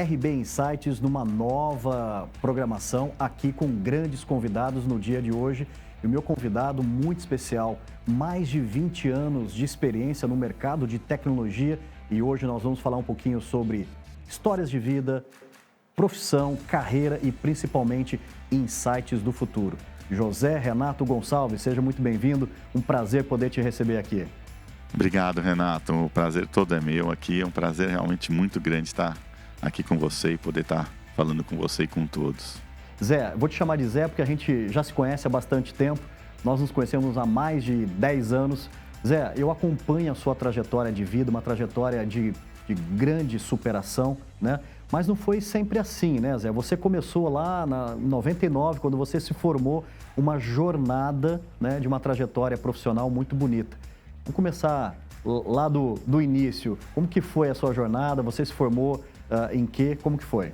RB Insights numa nova programação aqui com grandes convidados no dia de hoje. E o meu convidado muito especial, mais de 20 anos de experiência no mercado de tecnologia. E hoje nós vamos falar um pouquinho sobre histórias de vida, profissão, carreira e principalmente insights do futuro. José Renato Gonçalves, seja muito bem-vindo. Um prazer poder te receber aqui. Obrigado, Renato. O prazer todo é meu aqui. É um prazer realmente muito grande estar aqui com você e poder estar falando com você e com todos. Zé, vou te chamar de Zé porque a gente já se conhece há bastante tempo. Nós nos conhecemos há mais de 10 anos. Zé, eu acompanho a sua trajetória de vida, uma trajetória de grande superação, né? Mas não foi sempre assim, né, Zé? Você começou lá em 99, quando você se formou, uma jornada, né, de uma trajetória profissional muito bonita. Vamos começar lá do início. Como que foi a sua jornada? Você se formou em quê? Como que foi?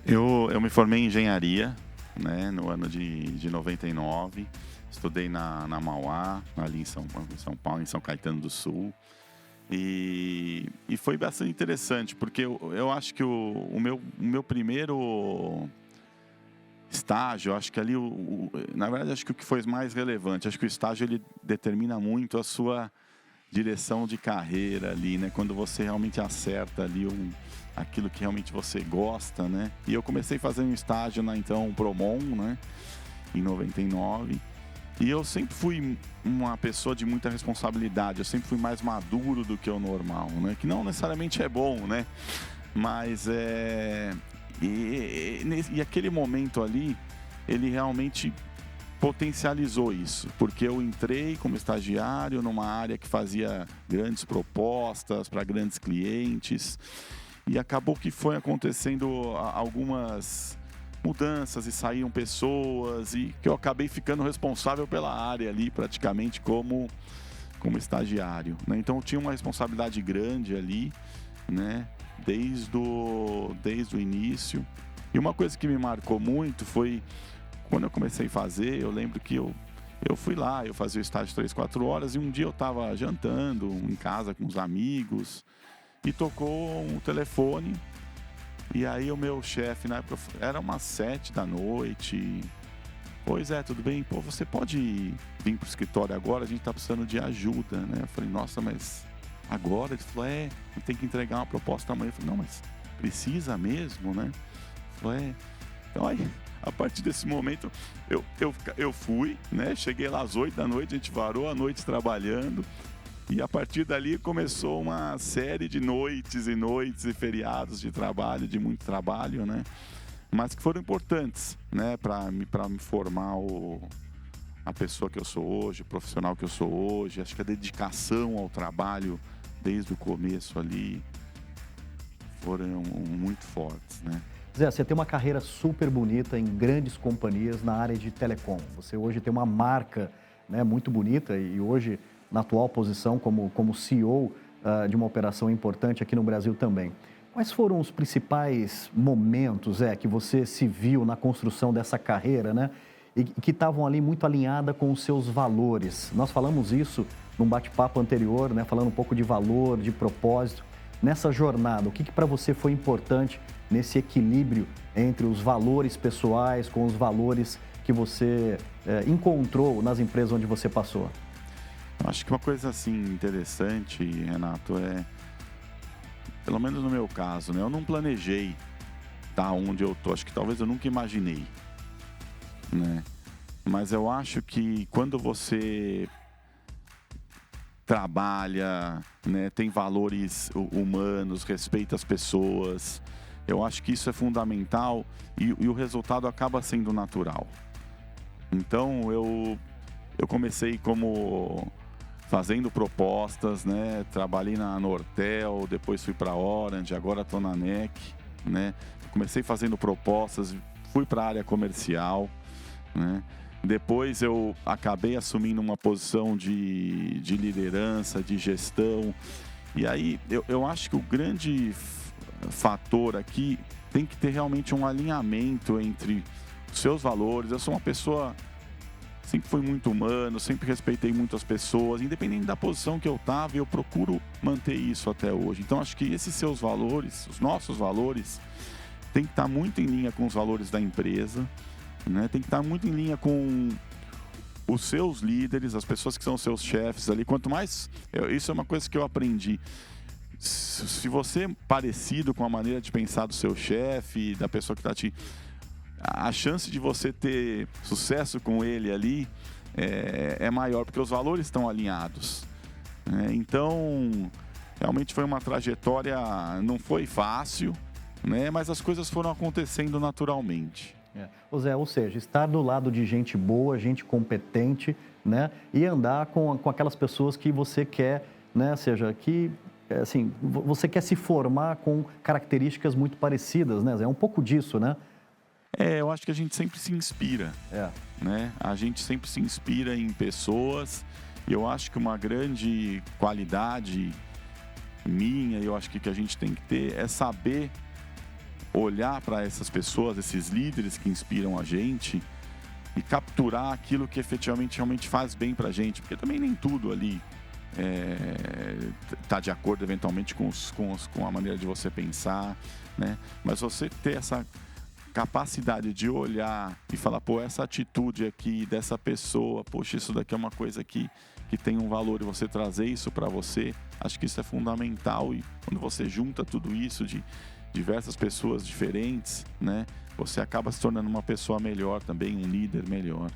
Eu me formei em engenharia, né, no ano de 99. Estudei na Mauá, ali em São Paulo, em São Caetano do Sul. E foi bastante interessante, porque eu acho que o meu primeiro estágio, acho que ali, na verdade, acho que o que foi mais relevante, acho que o estágio ele determina muito a sua direção de carreira ali, né? Quando você realmente acerta ali aquilo que realmente você gosta, né? E eu comecei fazendo um estágio na então Promon, né? Em 99. E eu sempre fui uma pessoa de muita responsabilidade, eu sempre fui mais maduro do que o normal, né? Que não necessariamente é bom, né? Mas e aquele momento ali, ele realmente potencializou isso, porque eu entrei como estagiário numa área que fazia grandes propostas para grandes clientes e acabou que foi acontecendo algumas mudanças e saíram pessoas e que eu acabei ficando responsável pela área ali praticamente como estagiário, né? Então eu tinha uma responsabilidade grande ali, né? Desde o início. E uma coisa que me marcou muito foi quando eu comecei a fazer, eu lembro que eu fui lá, eu fazia o estágio 3, 4 horas e um dia eu estava jantando em casa com os amigos e tocou um telefone. E aí o meu chefe, na época, era umas 7 da noite. Pois é, tudo bem? Pô, você pode vir pro escritório agora? A gente tá precisando de ajuda, né? Eu falei, nossa, mas agora? Ele falou, tem que entregar uma proposta amanhã. Eu falei, não, mas precisa mesmo, né? Ele falou, Então aí, a partir desse momento, eu fui, né? Cheguei lá às 8 da noite, a gente varou a noite trabalhando. E a partir dali começou uma série de noites e noites e feriados de trabalho, de muito trabalho, né? Mas que foram importantes, né? Para me formar a pessoa que eu sou hoje, o profissional que eu sou hoje. Acho que a dedicação ao trabalho desde o começo ali foram muito fortes, né? Zé, você tem uma carreira super bonita em grandes companhias na área de telecom. Você hoje tem uma marca, né, muito bonita e hoje na atual posição como CEO de uma operação importante aqui no Brasil também. Quais foram os principais momentos, que você se viu na construção dessa carreira, né? E que estavam ali muito alinhada com os seus valores? Nós falamos isso num bate-papo anterior, né? Falando um pouco de valor, de propósito. Nessa jornada, o que para você foi importante nesse equilíbrio entre os valores pessoais com os valores que você encontrou nas empresas onde você passou? Acho que uma coisa assim interessante, Renato, pelo menos no meu caso, né? Eu não planejei estar onde eu tô. Acho que talvez eu nunca imaginei, né? Mas eu acho que quando você trabalha, né? Tem valores humanos, respeita as pessoas, eu acho que isso é fundamental e o resultado acaba sendo natural. Então eu comecei como fazendo propostas, né? Trabalhei na Nortel, depois fui para a Orange, agora estou na NEC, né? Comecei fazendo propostas, fui para a área comercial, né? Depois eu acabei assumindo uma posição de liderança, de gestão. E aí eu acho que o grande fator aqui tem que ter realmente um alinhamento entre os seus valores. Eu sou uma pessoa sempre fui muito humano, sempre respeitei muito as pessoas, independente da posição que eu estava, eu procuro manter isso até hoje. Então, acho que esses seus valores, os nossos valores, tem que estar muito em linha com os valores da empresa, né? Tem que estar muito em linha com os seus líderes, as pessoas que são seus chefes ali. Quanto mais... Isso é uma coisa que eu aprendi. Se você é parecido com a maneira de pensar do seu chefe, da pessoa que está te... A chance de você ter sucesso com ele ali é maior, porque os valores estão alinhados, né? Então, realmente foi uma trajetória... Não foi fácil, né? Mas as coisas foram acontecendo naturalmente. Ô Zé, ou seja, estar do lado de gente boa, gente competente, né? E andar com aquelas pessoas que você quer, né? Ou seja, que, assim, você quer se formar com características muito parecidas, né, Zé? É um pouco disso, né? Eu acho que a gente sempre se inspira, né? A gente sempre se inspira em pessoas. E eu acho que uma grande qualidade minha, eu acho que a gente tem que ter é saber olhar para essas pessoas, esses líderes que inspiram a gente e capturar aquilo que efetivamente realmente faz bem para a gente, porque também nem tudo ali está de acordo eventualmente com a maneira de você pensar, né? Mas você ter essa capacidade de olhar e falar, pô, essa atitude aqui dessa pessoa, poxa, isso daqui é uma coisa que tem um valor, e você trazer isso para você, acho que isso é fundamental. E quando você junta tudo isso de diversas pessoas diferentes, né, você acaba se tornando uma pessoa melhor também, um líder melhor.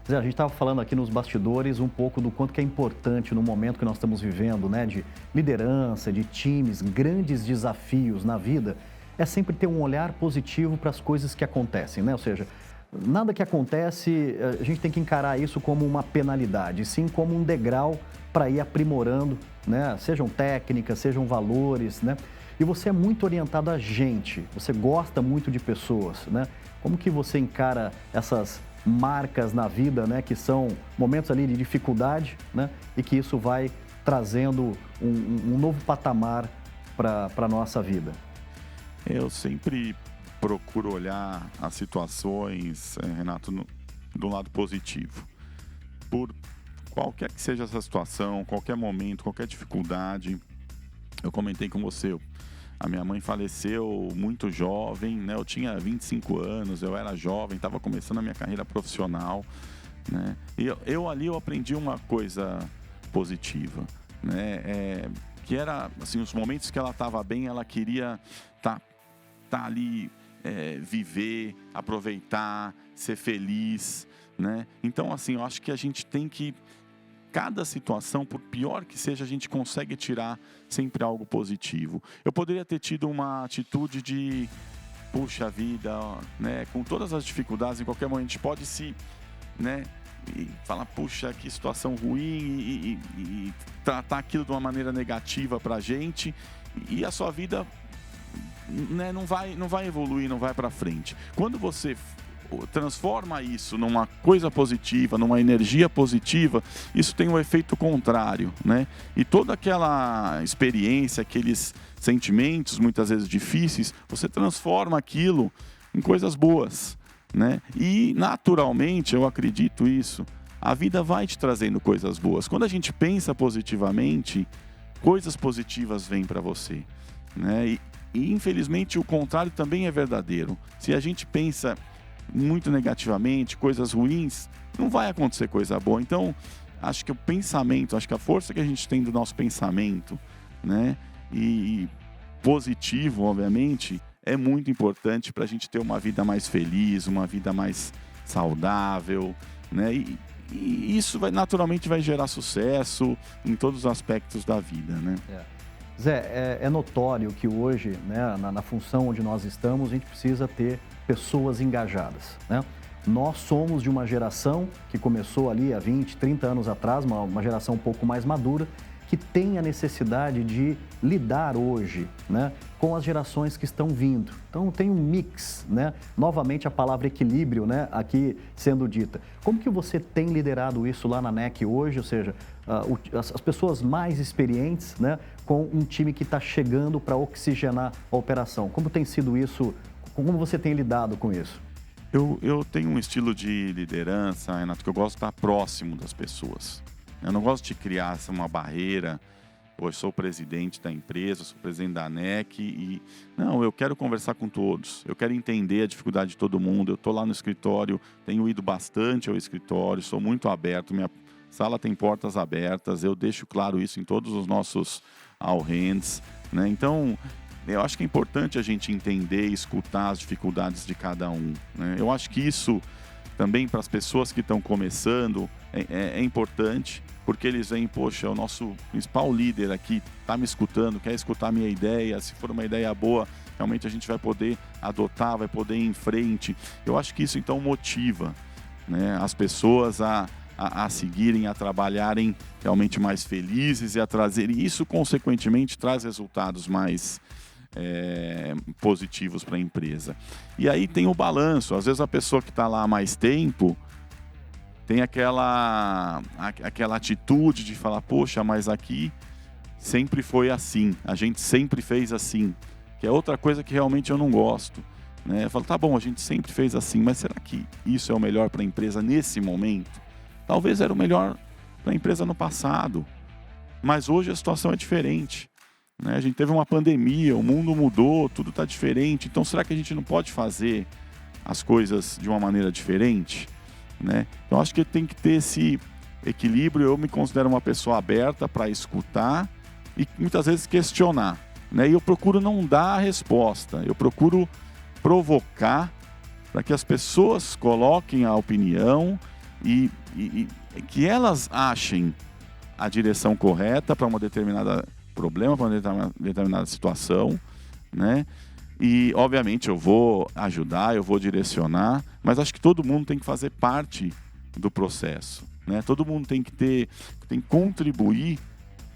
Zé, a gente estava falando aqui nos bastidores um pouco do quanto que é importante no momento que nós estamos vivendo, né, de liderança, de times, grandes desafios na vida, é sempre ter um olhar positivo para as coisas que acontecem, né? Ou seja, nada que acontece, a gente tem que encarar isso como uma penalidade, sim como um degrau para ir aprimorando, né? Sejam técnicas, sejam valores, né? E você é muito orientado a gente, você gosta muito de pessoas, né? Como que você encara essas marcas na vida, né? Que são momentos ali de dificuldade, né? E que isso vai trazendo um novo patamar para a nossa vida. Eu sempre procuro olhar as situações, Renato, do lado positivo. Por qualquer que seja essa situação, qualquer momento, qualquer dificuldade, eu comentei com você, a minha mãe faleceu muito jovem, né? Eu tinha 25 anos, eu era jovem, estava começando a minha carreira profissional, né? E eu aprendi uma coisa positiva, né? Que era, assim, os momentos que ela estava bem, ela queria tá ali, viver, aproveitar, ser feliz, né? Então, assim, eu acho que a gente tem que... Cada situação, por pior que seja, a gente consegue tirar sempre algo positivo. Eu poderia ter tido uma atitude de, puxa vida, né? Com todas as dificuldades, em qualquer momento a gente pode se, né? E falar, puxa, que situação ruim, e tratar aquilo de uma maneira negativa pra gente, e a sua vida, né, não vai evoluir, não vai pra frente. Quando você transforma isso numa coisa positiva, numa energia positiva, isso tem um efeito contrário, né? E toda aquela experiência, aqueles sentimentos, muitas vezes difíceis, você transforma aquilo em coisas boas, né? E naturalmente, eu acredito isso, a vida vai te trazendo coisas boas. Quando a gente pensa positivamente, coisas positivas vêm para você, né? E infelizmente o contrário também é verdadeiro. Se a gente pensa muito negativamente, coisas ruins, não vai acontecer coisa boa. Então, acho que o pensamento, acho que a força que a gente tem do nosso pensamento, né, e positivo, obviamente, é muito importante para a gente ter uma vida mais feliz, uma vida mais saudável, né, e isso naturalmente vai gerar sucesso em todos os aspectos da vida, né. Zé, é notório que hoje, né, na função onde nós estamos, a gente precisa ter pessoas engajadas, né? Nós somos de uma geração que começou ali há 20, 30 anos atrás, uma geração um pouco mais madura, que tem a necessidade de lidar hoje, né, com as gerações que estão vindo. Então tem um mix, né? Novamente a palavra equilíbrio, né, aqui sendo dita. Como que você tem liderado isso lá na NEC hoje? Ou seja, as pessoas mais experientes, né, com um time que está chegando para oxigenar a operação. Como tem sido isso? Como você tem lidado com isso? Eu tenho um estilo de liderança, Renato, que eu gosto de estar próximo das pessoas. Eu não gosto de criar uma barreira. Eu sou o presidente da empresa, sou o presidente da ANEC e... Não, eu quero conversar com todos. Eu quero entender a dificuldade de todo mundo. Eu estou lá no escritório, tenho ido bastante ao escritório, sou muito aberto. Minha sala tem portas abertas. Eu deixo claro isso em todos os nossos all hands, né? Então, eu acho que é importante a gente entender e escutar as dificuldades de cada um, né? Eu acho que isso também para as pessoas que estão começando é importante, porque eles veem, poxa, o nosso principal líder aqui está me escutando, quer escutar a minha ideia, se for uma ideia boa, realmente a gente vai poder adotar, vai poder ir em frente. Eu acho que isso então motiva, né, as pessoas a seguirem, a trabalharem realmente mais felizes e a trazerem, isso consequentemente traz resultados mais positivos para a empresa. E aí tem o balanço, às vezes a pessoa que está lá há mais tempo tem aquela atitude de falar, poxa, mas aqui sempre foi assim, a gente sempre fez assim, que é outra coisa que realmente eu não gosto, né? Eu falo, tá bom, a gente sempre fez assim, mas será que isso é o melhor para a empresa nesse momento? Talvez era o melhor para a empresa no passado, mas hoje a situação é diferente, né? A gente teve uma pandemia, o mundo mudou, tudo está diferente, então será que a gente não pode fazer as coisas de uma maneira diferente? Né? Então acho que tem que ter esse equilíbrio. Eu me considero uma pessoa aberta para escutar e muitas vezes questionar, né? E eu procuro não dar a resposta, eu procuro provocar para que as pessoas coloquem a opinião e que elas achem a direção correta para uma determinada problema, para uma determinada situação, né? E, obviamente, eu vou ajudar, eu vou direcionar, mas acho que todo mundo tem que fazer parte do processo, né? Todo mundo tem que contribuir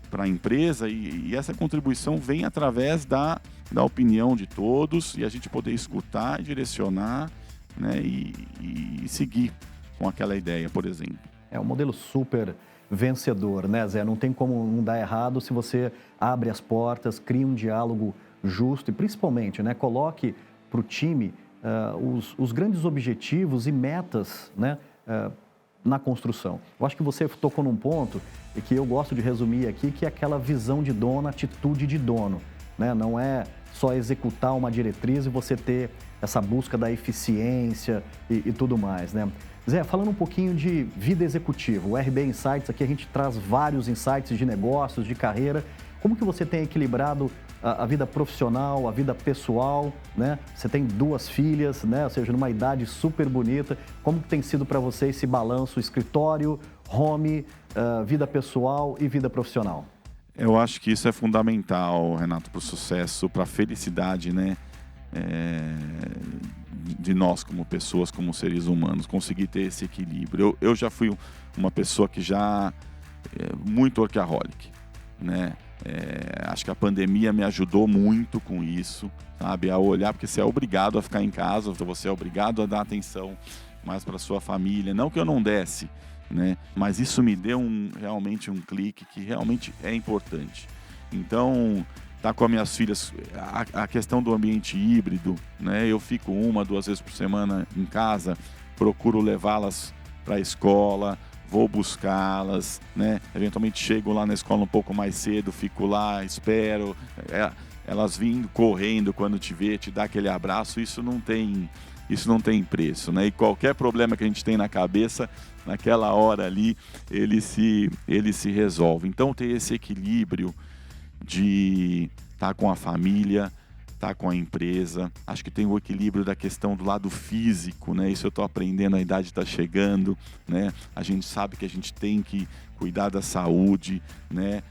para a empresa e essa contribuição vem através da opinião de todos e a gente poder escutar e direcionar, né? E seguir com aquela ideia, por exemplo. É um modelo super vencedor, né, Zé? Não tem como não dar errado se você abre as portas, cria um diálogo justo e principalmente, né, coloque para o time os grandes objetivos e metas, né, na construção. Eu acho que você tocou num ponto que eu gosto de resumir aqui, que é aquela visão de dono, atitude de dono, né? Não é só executar uma diretriz e você ter essa busca da eficiência e tudo mais, né? Zé, falando um pouquinho de vida executiva, o RB Insights, aqui a gente traz vários insights de negócios, de carreira. Como que você tem equilibrado a vida profissional, a vida pessoal, né? Você tem 2 filhas, né? Ou seja, numa idade super bonita. Como que tem sido para você esse balanço escritório, home, vida pessoal e vida profissional? Eu acho que isso é fundamental, Renato, para o sucesso, para a felicidade, né? De nós como pessoas, como seres humanos, conseguir ter esse equilíbrio. Eu já fui uma pessoa que já muito workaholic, né? Acho que a pandemia me ajudou muito com isso, sabe? A olhar, porque você é obrigado a ficar em casa, você é obrigado a dar atenção mais para sua família. Não que eu não desse, né? Mas isso me deu realmente um clique que realmente é importante. Então, tá com as minhas filhas, a questão do ambiente híbrido, né? Eu fico 1, 2 vezes por semana em casa, procuro levá-las para a escola, vou buscá-las, né? Eventualmente chego lá na escola um pouco mais cedo, fico lá, espero, elas vindo correndo quando te vê, te dá aquele abraço, isso não tem preço, né? E qualquer problema que a gente tem na cabeça, naquela hora ali, ele se resolve. Então ter esse equilíbrio de estar com a família, estar com a empresa. Acho que tem o equilíbrio da questão do lado físico, né? Isso eu estou aprendendo, a idade está chegando, né? A gente sabe que a gente tem que cuidar da saúde, né?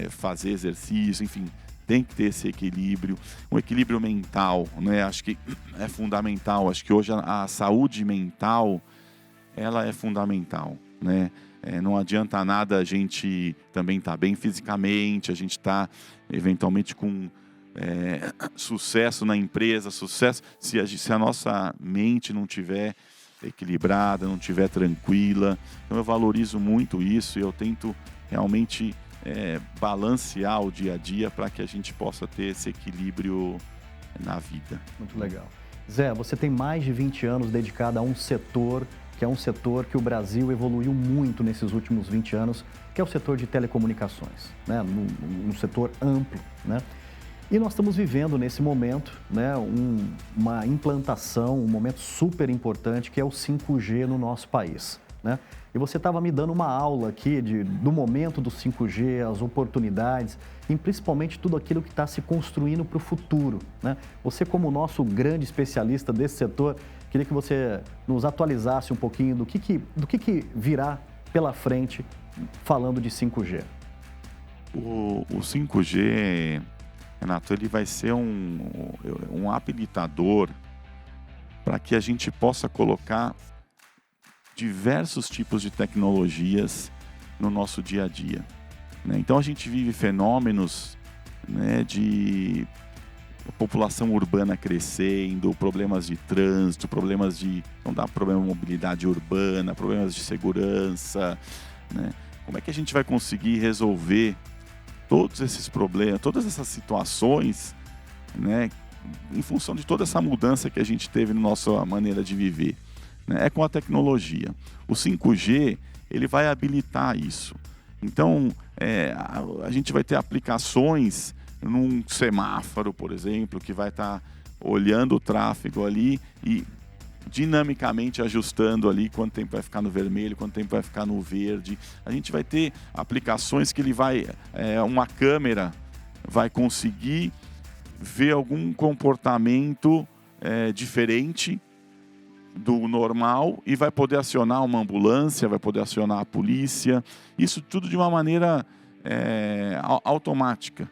Fazer exercício, enfim, tem que ter esse equilíbrio. Um equilíbrio mental, né? Acho que é fundamental. Acho que hoje a saúde mental, ela é fundamental, né? Não adianta nada a gente também estar bem fisicamente, a gente estar eventualmente com sucesso na empresa, sucesso, se a nossa mente não estiver equilibrada, não estiver tranquila. Então eu valorizo muito isso e eu tento realmente balancear o dia a dia para que a gente possa ter esse equilíbrio na vida. Muito legal. Zé, você tem mais de 20 anos dedicado a um setor que é um setor que o Brasil evoluiu muito nesses últimos 20 anos, que é o setor de telecomunicações, né? Um setor amplo, né? E nós estamos vivendo nesse momento, né, uma implantação, um momento super importante que é o 5G no nosso país, né? E você estava me dando uma aula aqui do momento do 5G, as oportunidades e principalmente tudo aquilo que está se construindo para o futuro, né? Você, como nosso grande especialista desse setor, queria que você nos atualizasse um pouquinho do que virá pela frente falando de 5G. O 5G, Renato, ele vai ser um habilitador para que a gente possa colocar diversos tipos de tecnologias no nosso dia a dia, né? Então a gente vive fenômenos, né, de população urbana crescendo, problemas de trânsito, problemas de mobilidade urbana, problemas de segurança, né? Como é que a gente vai conseguir resolver todos esses problemas, todas essas situações, né, em função de toda essa mudança que a gente teve na nossa maneira de viver, né? É com a tecnologia. O 5G, ele vai habilitar isso. Então, a gente vai ter aplicações num semáforo, por exemplo, que vai estar olhando o tráfego ali e dinamicamente ajustando ali quanto tempo vai ficar no vermelho, quanto tempo vai ficar no verde. A gente vai ter aplicações que uma câmera vai conseguir ver algum comportamento diferente do normal e vai poder acionar uma ambulância, vai poder acionar a polícia. Isso tudo de uma maneira automática,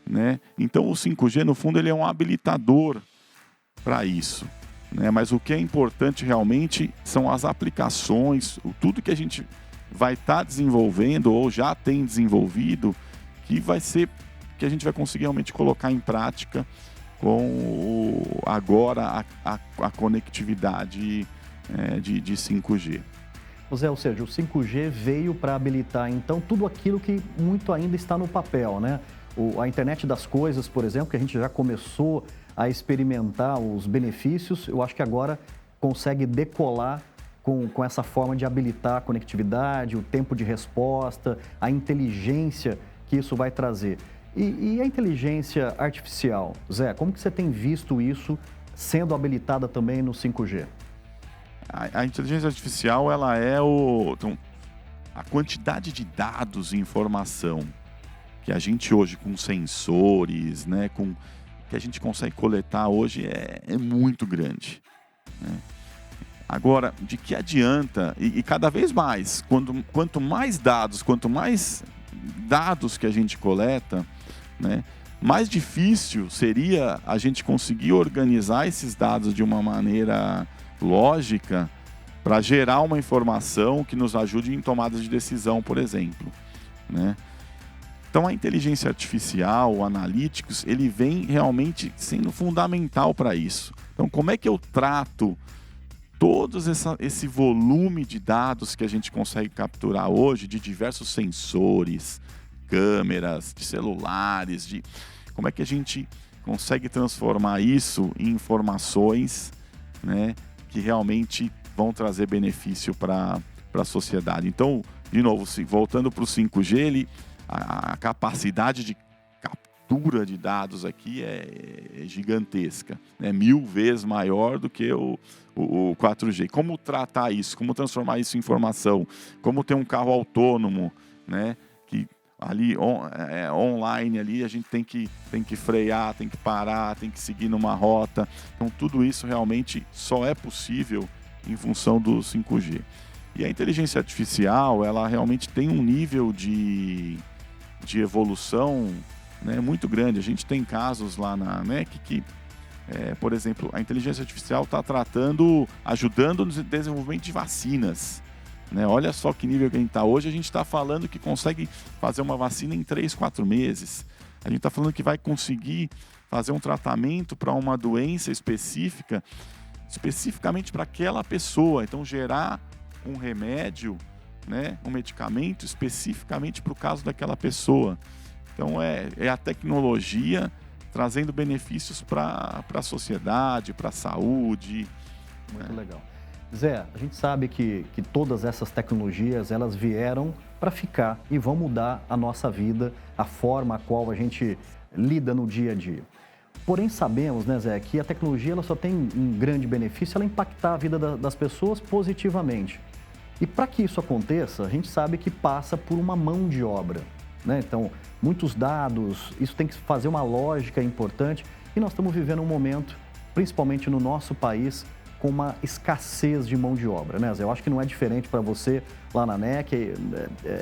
né? Então o 5G, no fundo, ele é um habilitador para isso, né? Mas o que é importante realmente são as aplicações, tudo que a gente vai estar desenvolvendo ou já tem desenvolvido, que a gente vai conseguir realmente colocar em prática com agora a conectividade de 5G. Zé, ou seja, o 5G veio para habilitar, então, tudo aquilo que muito ainda está no papel, né? A internet das coisas, por exemplo, que a gente já começou a experimentar os benefícios, eu acho que agora consegue decolar com essa forma de habilitar a conectividade, o tempo de resposta, a inteligência que isso vai trazer. E a inteligência artificial, Zé, como que você tem visto isso sendo habilitada também no 5G? A inteligência artificial, ela então, a quantidade de dados e informação que a gente hoje, com sensores, né, que a gente consegue coletar hoje é muito grande, né? Agora, de que adianta, e cada vez mais, quanto mais dados que a gente coleta, né, mais difícil seria a gente conseguir organizar esses dados de uma maneira lógica para gerar uma informação que nos ajude em tomadas de decisão, por exemplo, né? Então a inteligência artificial, o analytics, ele vem realmente sendo fundamental para isso. Então como é que eu trato todo esse volume de dados que a gente consegue capturar hoje, de diversos sensores, câmeras, de celulares, como é que a gente consegue transformar isso em informações, né, que realmente vão trazer benefício para a sociedade. Então, de novo, voltando para o 5G, a capacidade de captura de dados aqui é gigantesca, né? 1000 vezes maior do que o 4G. Como tratar isso? Como transformar isso em informação? Como ter um carro autônomo, né? Que ali online ali a gente tem que frear, tem que parar, tem que seguir numa rota. Então tudo isso realmente só é possível em função do 5G. E a inteligência artificial, ela realmente tem um nível de evolução, né, muito grande. A gente tem casos lá na NEC por exemplo, a inteligência artificial está ajudando no desenvolvimento de vacinas, né? Olha só que nível que a gente está. Hoje a gente está falando que consegue fazer uma vacina em 3, 4 meses. A gente está falando que vai conseguir fazer um tratamento para uma doença especificamente para aquela pessoa. Então, gerar um remédio, né, um medicamento especificamente para o caso daquela pessoa. Então, é a tecnologia trazendo benefícios para a sociedade, para a saúde. Muito legal. Zé, a gente sabe que todas essas tecnologias, elas vieram para ficar e vão mudar a nossa vida, a forma a qual a gente lida no dia a dia. Porém, sabemos, né, Zé, que a tecnologia ela só tem um grande benefício, ela impactar a vida das pessoas positivamente. E para que isso aconteça, a gente sabe que passa por uma mão de obra, né? Então, muitos dados, isso tem que fazer uma lógica importante e nós estamos vivendo um momento, principalmente no nosso país, com uma escassez de mão de obra, né, Zé? Eu acho que não é diferente para você lá na NEC,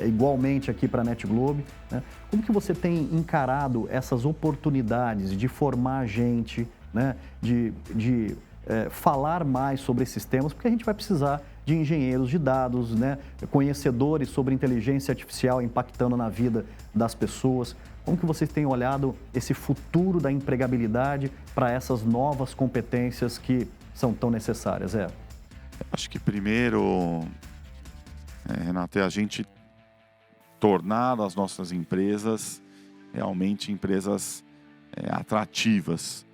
igualmente aqui para a NetGlobe, né? Como que você tem encarado essas oportunidades de formar gente, né? de falar mais sobre esses temas, porque a gente vai precisar de engenheiros de dados, né? Conhecedores sobre inteligência artificial impactando na vida das pessoas. Como que vocês têm olhado esse futuro da empregabilidade para essas novas competências que são tão necessárias? Acho que primeiro, Renato, é a gente tornar as nossas empresas realmente empresas atrativas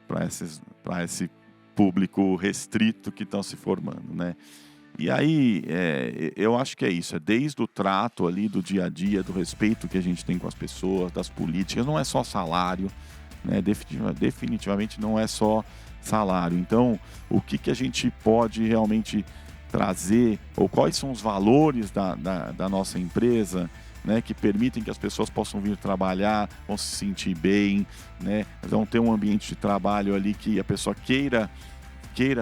para esse público restrito que estão se formando, né? E aí, eu acho que é isso, desde o trato ali do dia a dia, do respeito que a gente tem com as pessoas, das políticas, não é só salário, né? Definitivamente não é só salário. Então, o que a gente pode realmente trazer, ou quais são os valores da nossa empresa, né, que permitem que as pessoas possam vir trabalhar, vão se sentir bem, né, vão ter um ambiente de trabalho ali que a pessoa queira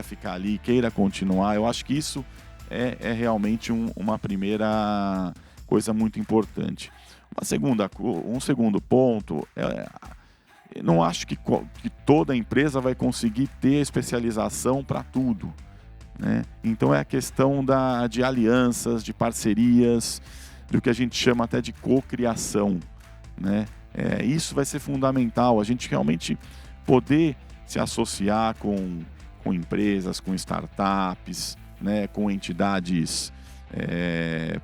ficar ali, queira continuar. Eu acho que isso é realmente uma primeira coisa muito importante. Um segundo ponto, eu não acho que toda empresa vai conseguir ter especialização para tudo, né? Então é a questão de alianças, de parcerias, do que a gente chama até de cocriação, né? Isso vai ser fundamental, a gente realmente poder se associar com empresas, com startups, né? Com entidades,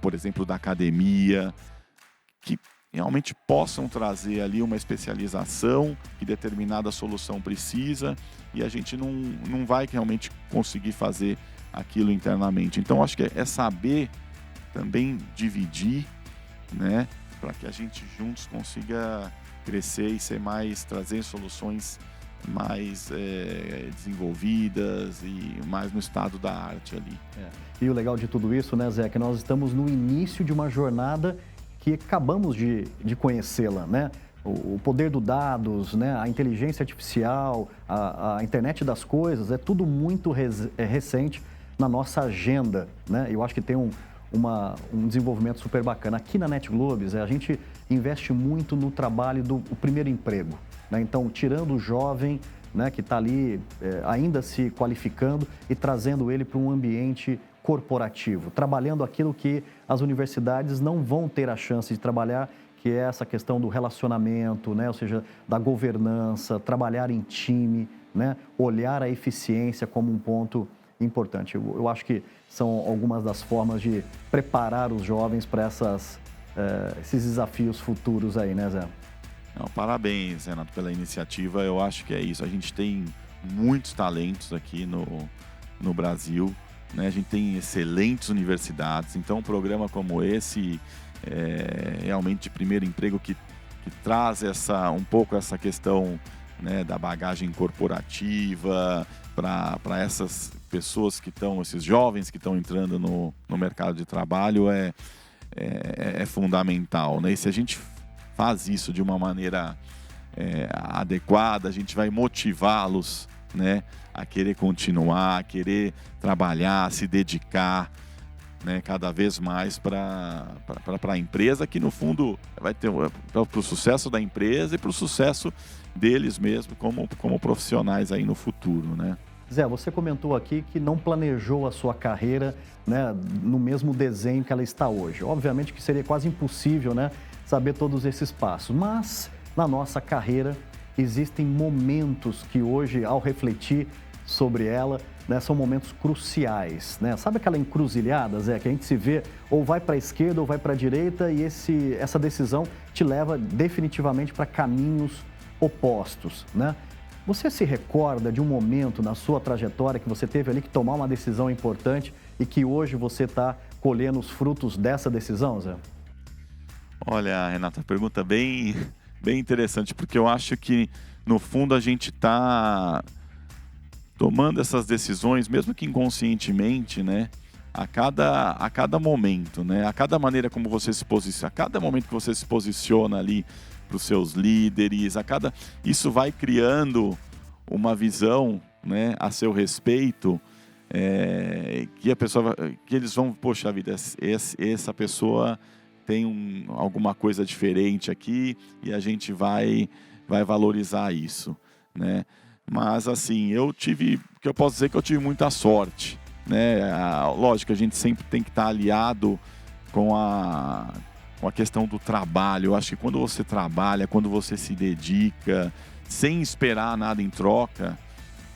por exemplo, da academia, que realmente possam trazer ali uma especialização que determinada solução precisa e a gente não vai realmente conseguir fazer aquilo internamente. Então, acho que é saber também dividir, né, para que a gente juntos consiga crescer e trazer soluções mais desenvolvidas e mais no estado da arte ali. E o legal de tudo isso, né, Zé, é que nós estamos no início de uma jornada que acabamos de conhecê-la, né? O poder dos dados, né? A inteligência artificial, a internet das coisas, é tudo muito recente na nossa agenda, né? Eu acho que tem um desenvolvimento super bacana. Aqui na NetGlobe, a gente investe muito no trabalho do primeiro emprego, né? Então, tirando o jovem, né, que está ali ainda se qualificando e trazendo ele para um ambiente corporativo, trabalhando aquilo que as universidades não vão ter a chance de trabalhar, que é essa questão do relacionamento, né? Ou seja, da governança, trabalhar em time, né? Olhar a eficiência como um ponto importante. Eu acho que são algumas das formas de preparar os jovens para esses desafios futuros aí, né, Zé? Não, parabéns, Renato, pela iniciativa. Eu acho que é isso. A gente tem muitos talentos aqui no Brasil, né? A gente tem excelentes universidades. Então, um programa como esse realmente de primeiro emprego que traz um pouco essa questão, né, da bagagem corporativa para essas pessoas esses jovens que estão entrando no mercado de trabalho é fundamental, né? E se a gente faz isso de uma maneira adequada, a gente vai motivá-los, né, a querer continuar, a querer trabalhar, se dedicar, né, cada vez mais para a empresa, que no fundo vai ter para o sucesso da empresa e para o sucesso deles mesmo como profissionais aí no futuro, né? Zé, você comentou aqui que não planejou a sua carreira, né, no mesmo desenho que ela está hoje. Obviamente que seria quase impossível, né, saber todos esses passos, mas na nossa carreira existem momentos que hoje, ao refletir sobre ela, né, são momentos cruciais, né? Sabe aquela encruzilhada, Zé, que a gente se vê ou vai para a esquerda ou vai para a direita e essa decisão te leva definitivamente para caminhos opostos, né? Você se recorda de um momento na sua trajetória que você teve ali que tomar uma decisão importante e que hoje você está colhendo os frutos dessa decisão, Zé? Olha, Renata, pergunta bem interessante, porque eu acho que, no fundo, a gente está tomando essas decisões, mesmo que inconscientemente, né? A cada momento, né? A cada maneira como você se posiciona, a cada momento que você se posiciona ali para os seus líderes, isso vai criando uma visão, né, a seu respeito, que eles vão, poxa vida, essa pessoa tem alguma coisa diferente aqui e a gente vai valorizar isso, né? Mas assim, que eu posso dizer que eu tive muita sorte, né? Lógico, a gente sempre tem que estar aliado com a questão do trabalho. Eu acho que quando você trabalha, quando você se dedica, sem esperar nada em troca,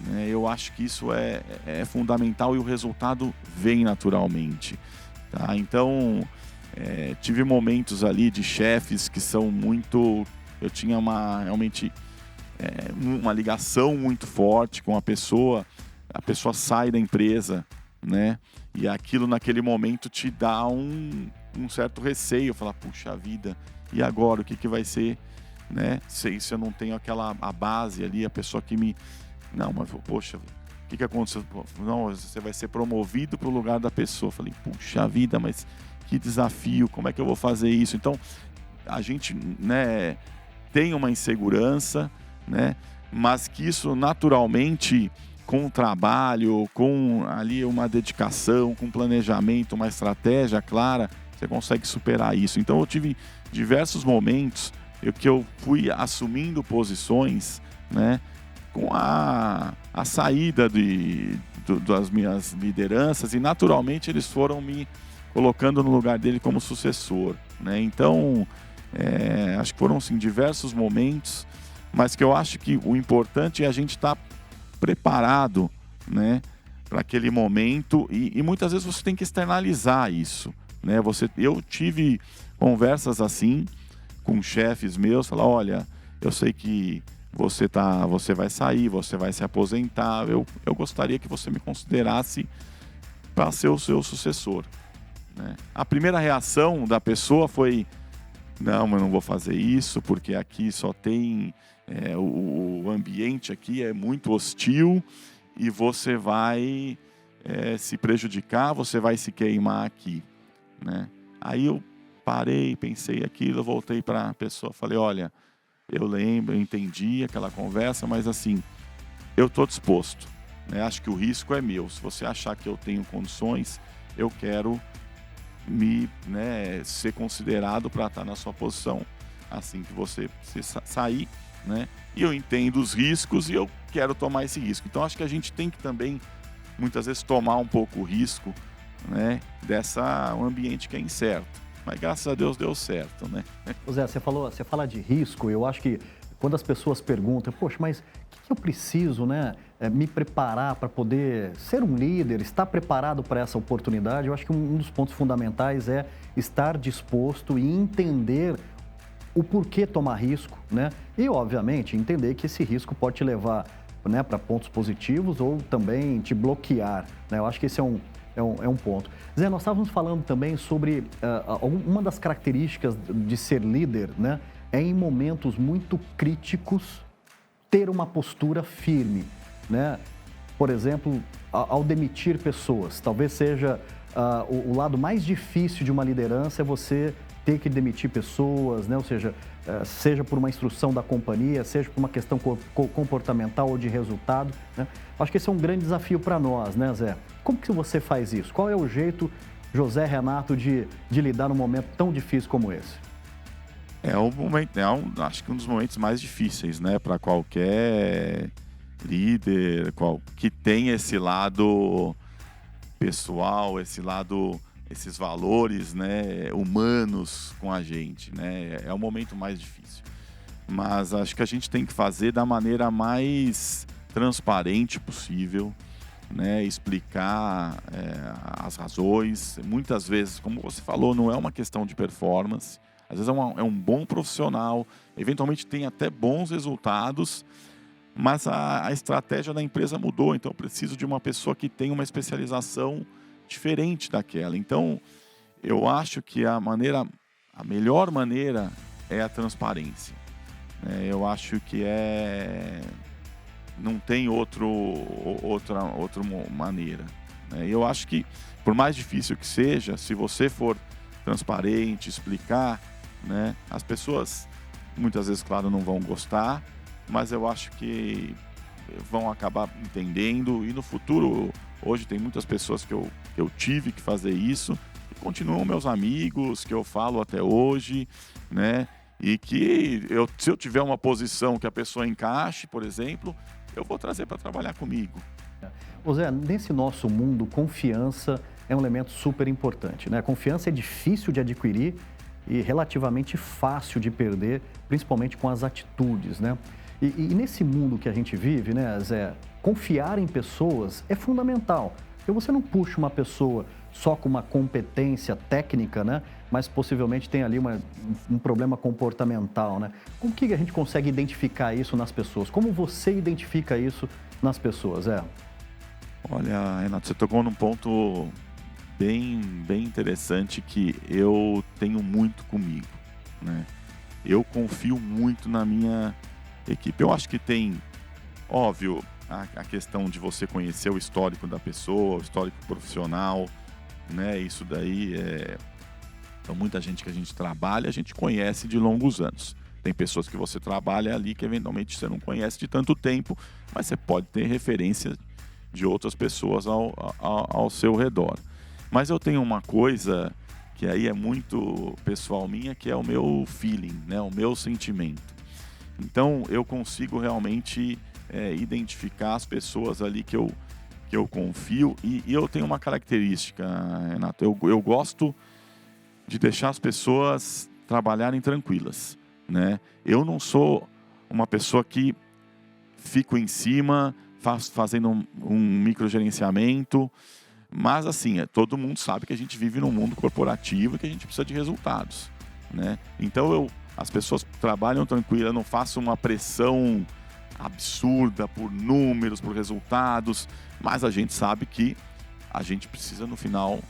né, eu acho que isso é fundamental e o resultado vem naturalmente. Tá? Então, tive momentos ali de chefes que são muito... Eu tinha realmente uma ligação muito forte com a pessoa sai da empresa, né? E aquilo naquele momento te dá um certo receio, falar, puxa vida, e agora o que vai ser, né? Se eu não tenho a base ali, a pessoa que me... Não, mas poxa, o que aconteceu? Não, você vai ser promovido para o lugar da pessoa. Falei, puxa vida, mas que desafio, como é que eu vou fazer isso? Então, a gente, né, tem uma insegurança, né? Mas que isso naturalmente, com o trabalho, com ali uma dedicação, com planejamento, uma estratégia clara, você consegue superar isso. Então eu tive diversos momentos que eu fui assumindo posições, né, com a saída das minhas lideranças e naturalmente eles foram me colocando no lugar dele como sucessor, né? Então, acho que foram sim, diversos momentos, mas que eu acho que o importante é a gente estar preparado, né, para aquele momento e muitas vezes você tem que externalizar isso, né? Eu tive conversas assim com chefes meus, falar, olha, eu sei que você vai sair, você vai se aposentar, eu gostaria que você me considerasse para ser o seu sucessor, né? A primeira reação da pessoa foi, não, eu não vou fazer isso, porque aqui só tem... o ambiente aqui é muito hostil e você vai se prejudicar, você vai se queimar aqui, né? Aí eu parei, pensei aquilo, voltei para a pessoa, falei, olha, eu lembro, eu entendi aquela conversa, mas assim, eu estou disposto, né? Acho que o risco é meu. Se você achar que eu tenho condições, eu quero ser considerado para estar na sua posição assim que você sair, né? E eu entendo os riscos e eu quero tomar esse risco. Então acho que a gente tem que também muitas vezes tomar um pouco o risco, né, um ambiente que é incerto. Mas graças a Deus deu certo, né? Zé, você fala de risco, eu acho que quando as pessoas perguntam, poxa, mas o que eu preciso, né, me preparar para poder ser um líder, estar preparado para essa oportunidade, eu acho que um dos pontos fundamentais é estar disposto e entender o porquê tomar risco, né? E, obviamente, entender que esse risco pode te levar, né, para pontos positivos ou também te bloquear, né? Eu acho que esse é um ponto. Zé, nós estávamos falando também sobre uma das características de ser líder, né? É em momentos muito críticos ter uma postura firme, né? Por exemplo, ao demitir pessoas, talvez seja o lado mais difícil de uma liderança é você ter que demitir pessoas, né? Ou seja, seja por uma instrução da companhia, seja por uma questão comportamental ou de resultado, né? Acho que esse é um grande desafio para nós, né, Zé? Como que você faz isso? Qual é o jeito, José Renato, de lidar num momento tão difícil como esse? Acho que um dos momentos mais difíceis, né, para qualquer líder, que tem esse lado pessoal, esses valores, né, humanos com a gente, né? É o momento mais difícil. Mas acho que a gente tem que fazer da maneira mais transparente possível, né? Explicar as razões. Muitas vezes, como você falou, não é uma questão de performance. às vezes é um bom profissional, eventualmente tem até bons resultados, mas a estratégia da empresa mudou, então eu preciso de uma pessoa que tenha uma especialização diferente daquela. Então, eu acho que a melhor maneira é a transparência. Eu acho que não tem outra maneira. Eu acho que, por mais difícil que seja, se você for transparente, explicar, as pessoas muitas vezes, claro, não vão gostar, mas eu acho que vão acabar entendendo. E no futuro, hoje tem muitas pessoas que eu tive que fazer isso, que continuam meus amigos, que eu falo até hoje, e que se eu tiver uma posição que a pessoa encaixe, por exemplo, eu vou trazer para trabalhar comigo. Ô Zé, nesse nosso mundo, confiança é um elemento super importante, Confiança é difícil de adquirir e relativamente fácil de perder, principalmente com as atitudes, E nesse mundo que a gente vive, Zé, confiar em pessoas é fundamental. Porque você não puxa uma pessoa só com uma competência técnica, mas possivelmente tem ali um problema comportamental, Como que a gente consegue identificar isso nas pessoas? Como você identifica isso nas pessoas, Zé? Olha, Renato, você tocou num ponto bem interessante que eu tenho muito comigo, Eu confio muito na minha equipe. Eu acho que tem, óbvio, a questão de você conhecer o histórico da pessoa, o histórico profissional, Isso daí Então, muita gente que a gente trabalha, a gente conhece de longos anos. Tem pessoas que você trabalha ali que eventualmente você não conhece de tanto tempo, mas você pode ter referência de outras pessoas ao seu redor. Mas eu tenho uma coisa que aí é muito pessoal minha, que é o meu feeling, o meu sentimento. Então, eu consigo realmente identificar as pessoas ali que eu confio. E eu tenho uma característica, Renato, eu gosto de deixar as pessoas trabalharem tranquilas, Eu não sou uma pessoa que fico em cima fazendo um microgerenciamento, mas assim, todo mundo sabe que a gente vive num mundo corporativo e que a gente precisa de resultados, Então as pessoas trabalham tranquilas, eu não faço uma pressão absurda por números, por resultados, mas a gente sabe que a gente precisa no final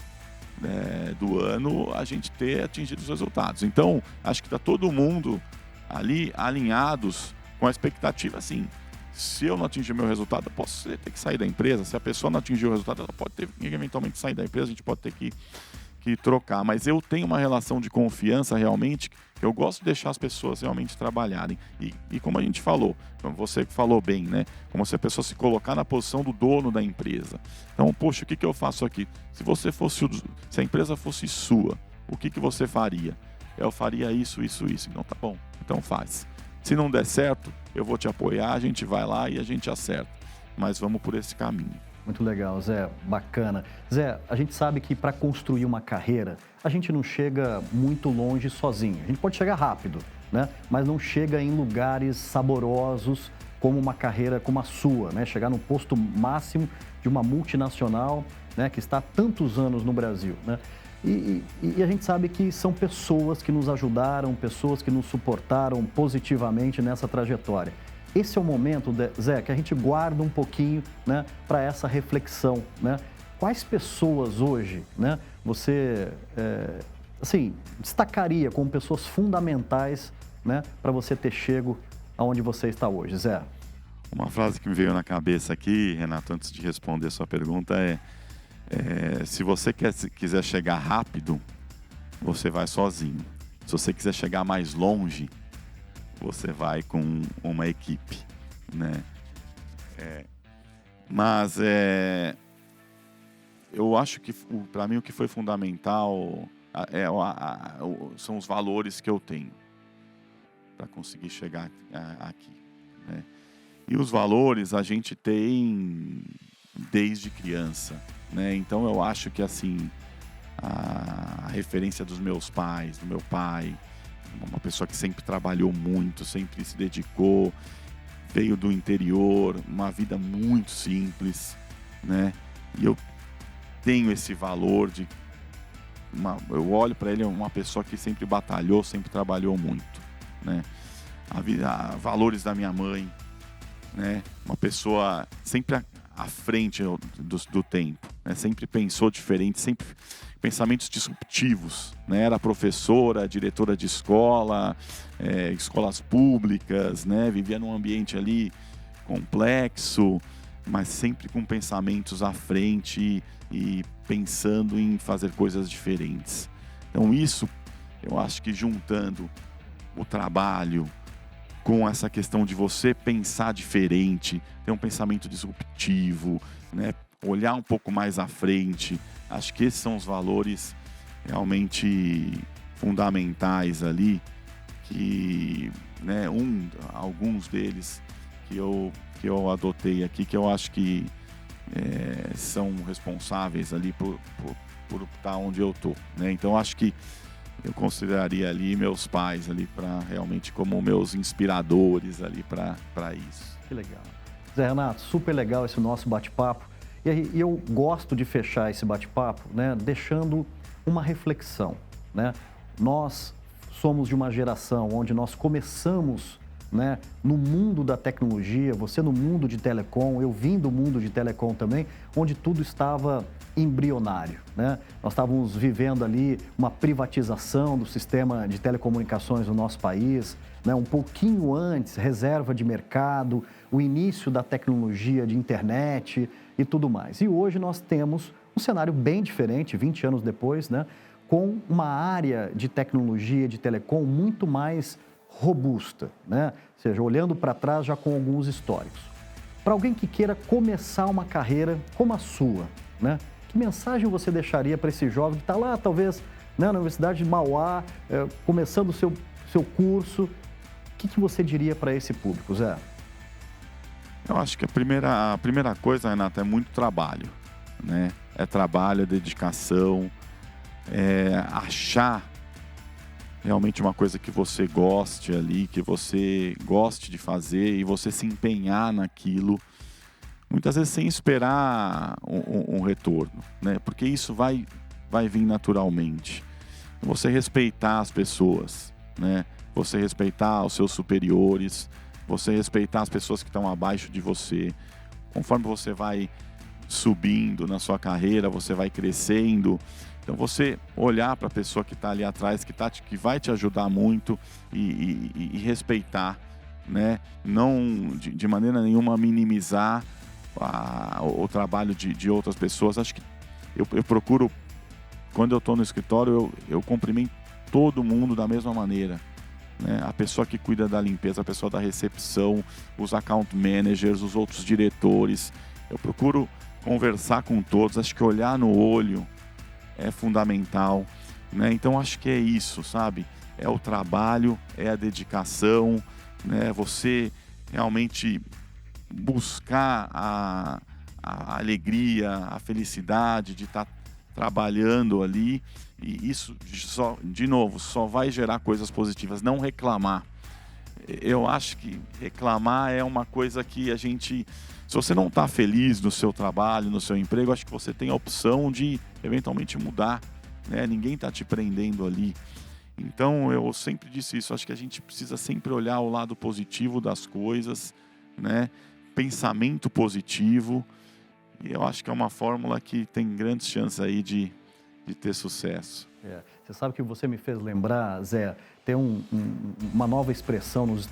do ano a gente ter atingido os resultados. Então, acho que está todo mundo ali alinhados com a expectativa, assim, se eu não atingir o meu resultado, eu posso ter que sair da empresa. Se a pessoa não atingir o resultado, ela pode ter que eventualmente sair da empresa, a gente pode ter que trocar. Mas eu tenho uma relação de confiança realmente, que eu gosto de deixar as pessoas realmente trabalharem. E como a gente falou, como você falou bem, Como se a pessoa se colocar na posição do dono da empresa. Então, poxa, o que eu faço aqui? Se a empresa fosse sua, o que você faria? Eu faria isso, isso, isso. Então tá bom, então faz. Se não der certo, eu vou te apoiar, a gente vai lá e a gente acerta. Mas vamos por esse caminho. Muito legal, Zé, bacana. Zé, a gente sabe que para construir uma carreira, a gente não chega muito longe sozinho. A gente pode chegar rápido, Mas não chega em lugares saborosos como uma carreira como a sua, Chegar no posto máximo de uma multinacional, que está há tantos anos no Brasil, E a gente sabe que são pessoas que nos ajudaram, pessoas que nos suportaram positivamente nessa trajetória. Esse é o momento, Zé, que a gente guarda um pouquinho, para essa reflexão, Quais pessoas hoje, você, destacaria como pessoas fundamentais, para você ter chego aonde você está hoje, Zé? Uma frase que me veio na cabeça aqui, Renato, antes de responder a sua pergunta se você quiser chegar rápido, você vai sozinho. Se você quiser chegar mais longe, você vai com uma equipe, Mas eu acho que, para mim, o que foi fundamental são os valores que eu tenho para conseguir chegar aqui, E os valores a gente tem desde criança, Então eu acho que, assim, a referência dos meus pais, do meu pai, uma pessoa que sempre trabalhou muito, sempre se dedicou, veio do interior, uma vida muito simples, E eu tenho esse valor de eu olho para ele uma pessoa que sempre batalhou, sempre trabalhou muito, né? Valores da minha mãe, né? Uma pessoa sempre à frente do tempo, né? Sempre pensou diferente, sempre pensamentos disruptivos, né? Era professora, diretora de escola, escolas públicas, né? Vivia num ambiente ali complexo, mas sempre com pensamentos à frente e pensando em fazer coisas diferentes. Então isso, eu acho que juntando o trabalho com essa questão de você pensar diferente, ter um pensamento disruptivo, né? Olhar um pouco mais à frente, acho que esses são os valores realmente fundamentais ali, que, né, alguns deles que eu adotei aqui, que eu acho que são responsáveis ali por estar onde eu estou, né? Então acho que eu consideraria ali meus pais ali para realmente como meus inspiradores ali para isso. Que legal. Zé Renato, super legal esse nosso bate-papo. E eu gosto de fechar esse bate-papo, né, deixando uma reflexão, né? Nós somos de uma geração onde nós começamos, né, no mundo da tecnologia, você no mundo de telecom, eu vim do mundo de telecom também, onde tudo estava embrionário, né? Nós estávamos vivendo ali uma privatização do sistema de telecomunicações no nosso país, né? Um pouquinho antes, reserva de mercado, o início da tecnologia de internet e tudo mais. E hoje nós temos um cenário bem diferente, 20 anos depois, né? Com uma área de tecnologia, de telecom muito mais robusta, né? Ou seja, olhando para trás já com alguns históricos. Para alguém que queira começar uma carreira como a sua, né? Que mensagem você deixaria para esse jovem que está lá, talvez, né, na Universidade de Mauá, começando o seu curso? O que você diria para esse público, Zé? Eu acho que a primeira coisa, Renato, é muito trabalho, né? É trabalho, é dedicação, é achar realmente uma coisa que você goste ali, que você goste de fazer e você se empenhar naquilo, muitas vezes sem esperar um retorno, né? Porque isso vai vir naturalmente. Você respeitar as pessoas, né? Você respeitar os seus superiores, você respeitar as pessoas que estão abaixo de você. Conforme você vai subindo na sua carreira, você vai crescendo. Então você olhar para a pessoa que está ali atrás, que vai te ajudar muito e respeitar, né? Não de maneira nenhuma minimizar o trabalho de outras pessoas. Acho que eu procuro, quando eu estou no escritório, eu cumprimento todo mundo da mesma maneira, né? A pessoa que cuida da limpeza, a pessoa da recepção, os account managers, os outros diretores. Eu procuro conversar com todos. Acho que olhar no olho é fundamental, né? Então acho que é isso, sabe? É o trabalho, é a dedicação, né? Você realmente buscar a alegria, a felicidade de estar trabalhando ali, e isso só, de novo, só vai gerar coisas positivas. Não reclamar. Eu acho que reclamar é uma coisa que a gente, se você não está feliz no seu trabalho, no seu emprego, acho que você tem a opção de eventualmente mudar, né? Ninguém está te prendendo ali. Então eu sempre disse isso, acho que a gente precisa sempre olhar o lado positivo das coisas, né? Pensamento positivo, e eu acho que é uma fórmula que tem grandes chances aí de ter sucesso. Você sabe que você me fez lembrar, Zé, tem uma nova expressão nos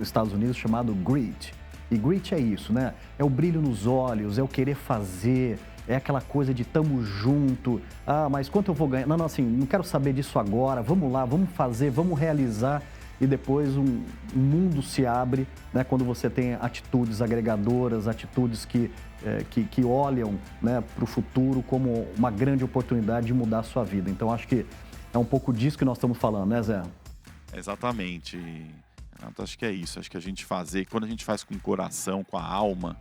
Estados Unidos chamado grit. E grit é isso, né? É o brilho nos olhos, é o querer fazer, é aquela coisa de tamo junto. Ah, mas quanto eu vou ganhar? Não, assim, não quero saber disso agora. Vamos lá, vamos fazer, vamos realizar. E depois um mundo se abre, né, quando você tem atitudes agregadoras, atitudes que olham, né, para o futuro como uma grande oportunidade de mudar a sua vida. Então, acho que é um pouco disso que nós estamos falando, né, Zé? Exatamente. Acho que é isso. Acho que quando a gente faz com o coração, com a alma,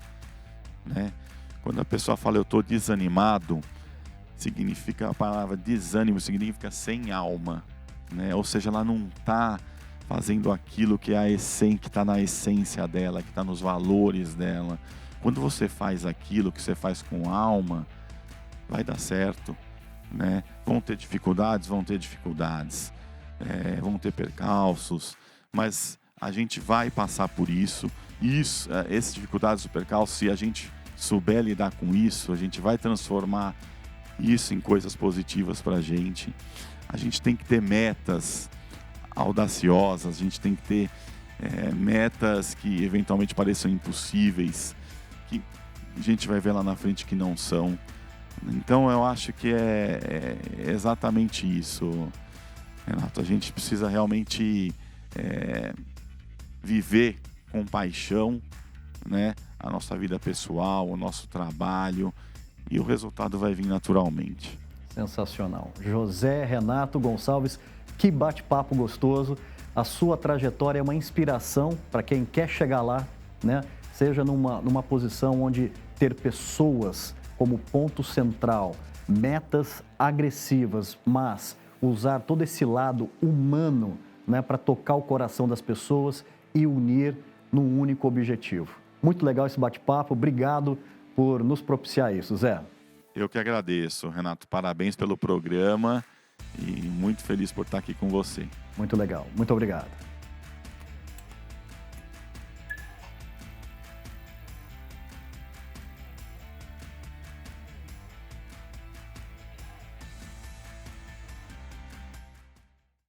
né? Quando a pessoa fala eu estou desanimado, significa, a palavra desânimo significa sem alma, né? Ou seja, ela não está fazendo aquilo que é a essência, que está na essência dela, que está nos valores dela. Quando você faz aquilo que você faz com alma, vai dar certo, né? Vão ter dificuldades, vão ter percalços, mas a gente vai passar por isso. Essas dificuldades do percalço, se a gente souber lidar com isso, a gente vai transformar isso em coisas positivas para a gente. A gente tem que ter metas audaciosas, a gente tem que ter metas que eventualmente pareçam impossíveis, que a gente vai ver lá na frente que não são. Então eu acho que é exatamente isso, Renato. A gente precisa realmente viver com paixão, né? A nossa vida pessoal, o nosso trabalho, e o resultado vai vir naturalmente. Sensacional. José Renato Gonçalves, que bate-papo gostoso. A sua trajetória é uma inspiração para quem quer chegar lá, né? Seja numa posição onde ter pessoas como ponto central, metas agressivas, mas usar todo esse lado humano, né, para tocar o coração das pessoas e unir num único objetivo. Muito legal esse bate-papo. Obrigado por nos propiciar isso, Zé. Eu que agradeço, Renato. Parabéns pelo programa e muito feliz por estar aqui com você. Muito legal. Muito obrigado.